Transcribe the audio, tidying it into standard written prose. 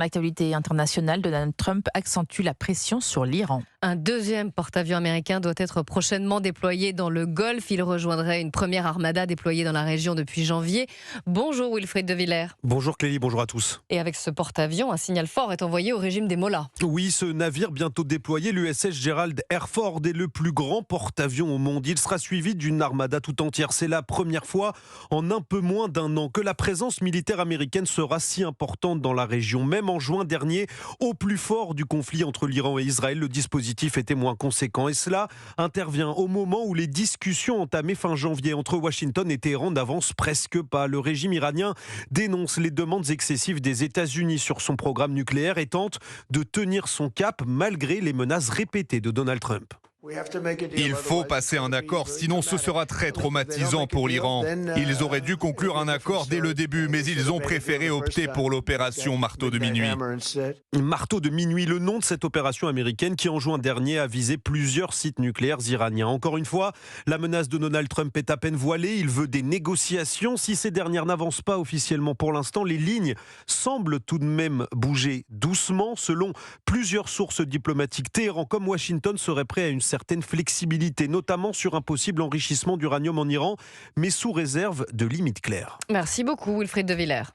L'actualité internationale, Donald Trump accentue la pression sur l'Iran. Un deuxième porte-avions américain doit être prochainement déployé dans le Golfe. Il rejoindrait une première armada déployée dans la région depuis janvier. Bonjour Wilfried de Villers. Bonjour Clélie, bonjour à tous. Et avec ce porte-avions, un signal fort est envoyé au régime des Mollahs. Oui, ce navire bientôt déployé, l'USS Gerald Herford, est le plus grand porte-avions au monde. Il sera suivi d'une armada tout entière. C'est la première fois en un peu moins d'un an que la présence militaire américaine sera si importante dans la région. Même en juin dernier, au plus fort du conflit entre l'Iran et Israël, le dispositif était moins conséquent. Et cela intervient au moment où les discussions entamées fin janvier entre Washington et Téhéran n'avancent presque pas. Le régime iranien dénonce les demandes excessives des États-Unis sur son programme nucléaire et tente de tenir son cap malgré les menaces répétées de Donald Trump. Il faut passer un accord, sinon ce sera très traumatisant pour l'Iran. Ils auraient dû conclure un accord dès le début, mais ils ont préféré opter pour l'opération Marteau de minuit. Marteau de minuit, le nom de cette opération américaine qui en juin dernier a visé plusieurs sites nucléaires iraniens. Encore une fois, la menace de Donald Trump est à peine voilée. Il veut des négociations. Si ces dernières n'avancent pas officiellement pour l'instant, les lignes semblent tout de même bouger doucement. Selon plusieurs sources diplomatiques, Téhéran comme Washington seraient prêts à une certaine flexibilité, notamment sur un possible enrichissement d'uranium en Iran, mais sous réserve de limites claires. Merci beaucoup Wilfried de Villers.